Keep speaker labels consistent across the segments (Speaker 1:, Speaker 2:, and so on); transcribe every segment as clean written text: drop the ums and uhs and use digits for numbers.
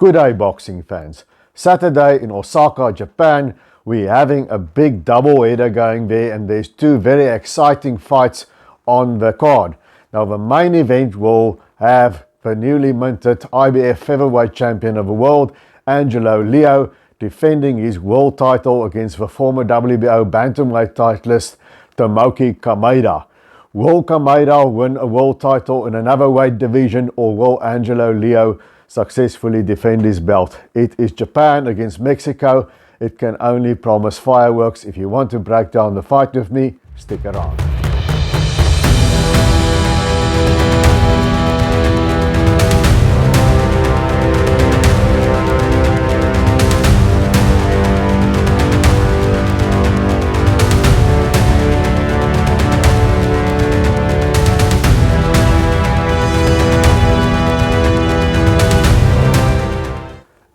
Speaker 1: Good day, boxing fans. Saturday in Osaka, Japan, we're having a big double header going there, and there's two very exciting fights on the card. Now, the main event will have the newly minted IBF featherweight champion of the world, Angelo Leo, defending his world title against the former WBO bantamweight titleist, Tomoki Kameda. Will Kameda win a world title in another weight division, or will Angelo Leo successfully defend his belt? It is Japan against Mexico. It can only promise fireworks. If you want to break down the fight with me, stick around.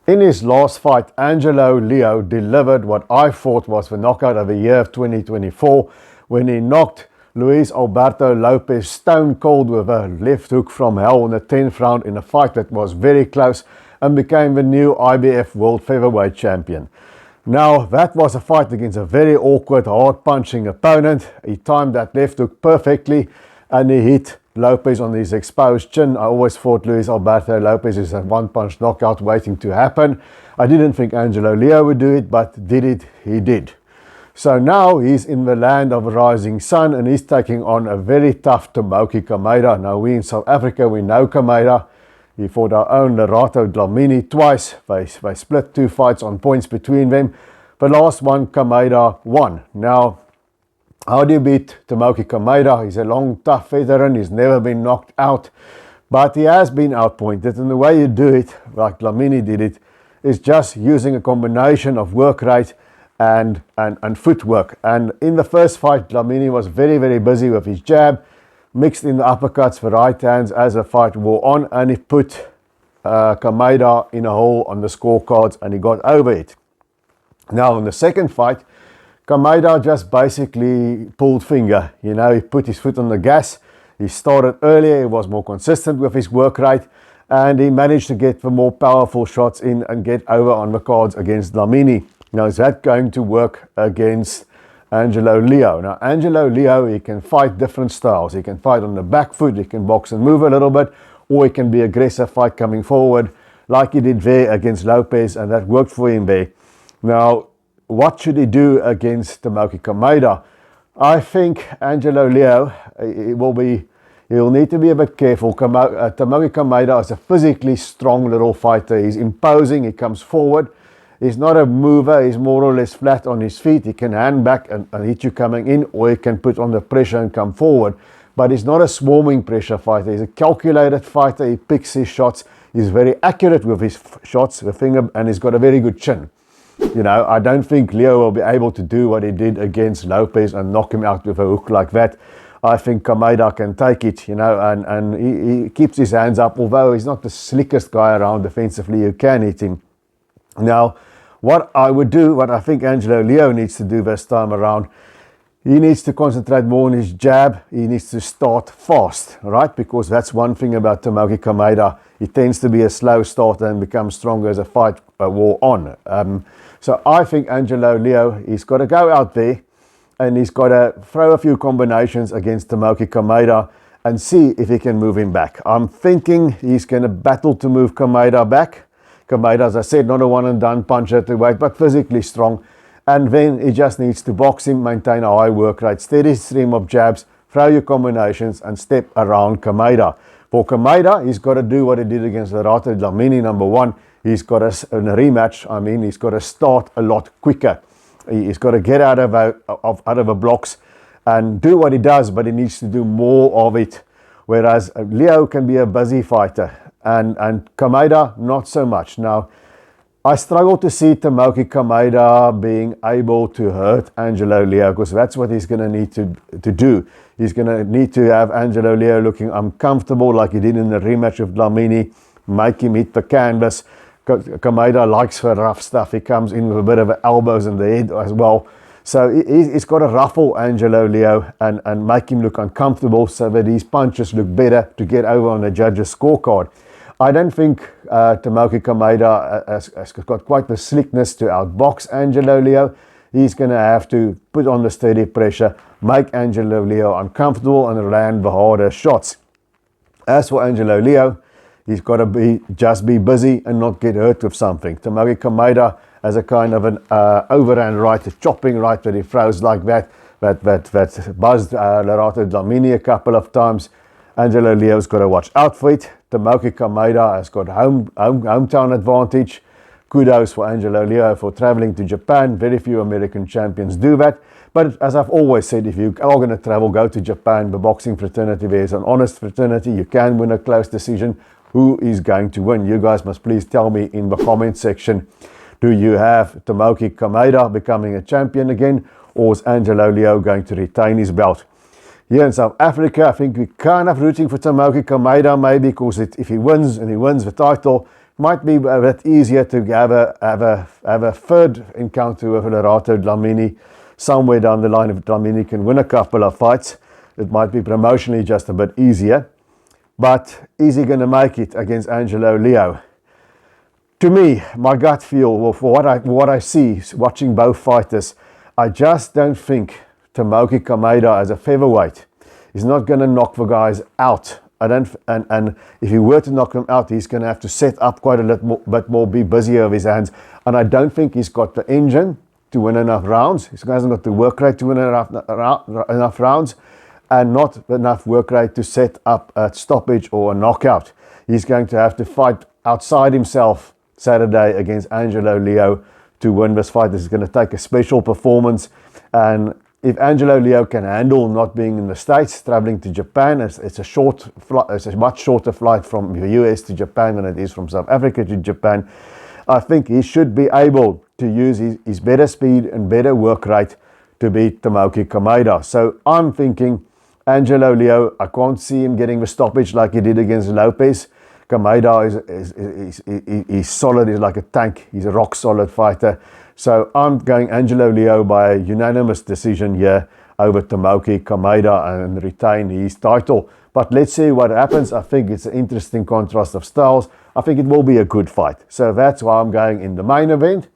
Speaker 1: In his last fight, Angelo Leo delivered what I thought was the knockout of the year of 2024 when he knocked Luis Alberto Lopez stone cold with a left hook from hell in the 10th round in a fight that was very close and became the new IBF World Featherweight Champion. Now, that was a fight against a very awkward, hard-punching opponent. He timed that left hook perfectly and he hit Lopez on his exposed chin. I always thought Luis Alberto Lopez is a one-punch knockout waiting to happen. I didn't think Angelo Leo would do it, but did it, he did. So now he's in the land of the rising sun and he's taking on a very tough Tomoki Kameda. Now, we in South Africa, we know Kameda. He fought our own Lerato Dlamini twice. They split two fights on points between them. The last one, Kameda won. Now, how do you beat Tomoki Kameda? He's a long, tough veteran. He's never been knocked out. But he has been outpointed. And the way you do it, like Dlamini did it, is just using a combination of work rate and footwork. And in the first fight, Dlamini was very, very busy with his jab, mixed in the uppercuts for right hands as the fight wore on. And he put Kameda in a hole on the scorecards and he got over it. Now, in the second fight, Kameda just basically pulled finger. You know, he put his foot on the gas. He started earlier, he was more consistent with his work rate, and he managed to get the more powerful shots in and get over on the cards against Dlamini. Now, is that going to work against Angelo Leo? Now, Angelo Leo, he can fight different styles. He can fight on the back foot, he can box and move a little bit, or he can be aggressive, fight coming forward, like he did there against Lopez, and that worked for him there. Now, what should he do against Tomoki Kameda? I think Angelo Leo, he'll need to be a bit careful. Tomoki Kameda is a physically strong little fighter. He's imposing, he comes forward. He's not a mover, he's more or less flat on his feet. He can hand back and hit you coming in, or he can put on the pressure and come forward. But he's not a swarming pressure fighter. He's a calculated fighter. He picks his shots. He's very accurate with his shots, the finger, and he's got a very good chin. You know, I don't think Leo will be able to do what he did against Lopez and knock him out with a hook like that. I think Kameda can take it, you know, and he keeps his hands up. Although he's not the slickest guy around defensively, you can hit him. Now, what I think Angelo Leo needs to do this time around, he needs to concentrate more on his jab. He needs to start fast, right? Because that's one thing about Tomoki Kameda. He tends to be a slow starter and becomes stronger as a fight wore on. So I think Angelo Leo, he's got to go out there and he's got to throw a few combinations against Tomoki Kameda and see if he can move him back. I'm thinking he's going to battle to move Kameda back. Kameda, as I said, not a one-and-done puncher at the weight, but physically strong. And then he just needs to box him, maintain a high work rate, steady stream of jabs, throw your combinations and step around Kameda. For Kameda, he's got to do what he did against Lerato Dlamini, number one. He's got to, in a rematch, he's got to start a lot quicker. He's got to get out of the blocks and do what he does, but he needs to do more of it. Whereas Leo can be a busy fighter and Kameda, not so much. Now, I struggle to see Tomoki Kameda being able to hurt Angelo Leo, because that's what he's going to need to do. He's going to need to have Angelo Leo looking uncomfortable like he did in the rematch of Dlamini, make him hit the canvas. Kameda likes the rough stuff. He comes in with a bit of elbows in the head as well. So he's got to ruffle Angelo Leo and make him look uncomfortable so that his punches look better to get over on the judge's scorecard. I don't think Tomoki Kameda has got quite the slickness to outbox Angelo Leo. He's going to have to put on the steady pressure, make Angelo Leo uncomfortable and land the harder shots. As for Angelo Leo, he's got to just be busy and not get hurt with something. Tomoki Kameda has a kind of an overhand right, a chopping right that he throws like that buzzed Lerato Dlamini a couple of times. Angelo Leo's got to watch out for it. Tomoki Kameda has got hometown advantage. Kudos for Angelo Leo for traveling to Japan. Very few American champions do that. But as I've always said, if you are going to travel, go to Japan. The boxing fraternity there is an honest fraternity. You can win a close decision. Who is going to win? You guys must please tell me in the comment section. Do you have Tomoki Kameda becoming a champion again? Or is Angelo Leo going to retain his belt? Here in South Africa, I think we're kind of rooting for Tomoki Kameda, maybe because if he wins and he wins the title, it might be a bit easier to have a third encounter with Lerato Dlamini somewhere down the line. If Dlamini can win a couple of fights, it might be promotionally just a bit easier. But is he going to make it against Angelo Leo? To me, my gut feel, well, for what I see watching both fighters, I just don't think Tomoki Kameda as a featherweight is not going to knock the guys out. And if he were to knock them out, he's going to have to set up quite a little bit more, be busier with his hands. And I don't think he's got the engine to win enough rounds. He hasn't got the work rate to win enough rounds, and not enough work rate to set up a stoppage or a knockout. He's going to have to fight outside himself Saturday against Angelo Leo to win this fight. This is going to take a special performance, and if Angelo Leo can handle not being in the States, traveling to Japan, it's a much shorter flight from the US to Japan than it is from South Africa to Japan. I think he should be able to use his better speed and better work rate to beat Tomoki Kameda. So I'm thinking Angelo Leo, I can't see him getting the stoppage like he did against Lopez. Kameda is solid, he's like a tank, he's a rock solid fighter. So I'm going Angelo Leo by a unanimous decision here over Tomoki Kameda and retain his title. But let's see what happens. I think it's an interesting contrast of styles. I think it will be a good fight. So that's why I'm going in the main event.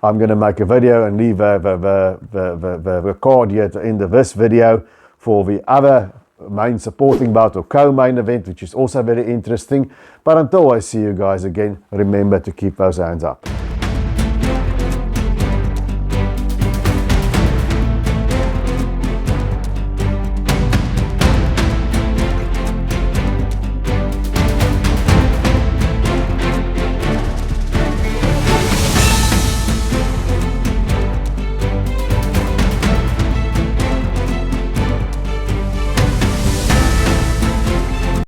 Speaker 1: I'm going to make a video and leave the card here at the end of this video for the other main supporting bout or co-main event, which is also very interesting. But until I see you guys again, remember to keep those hands up.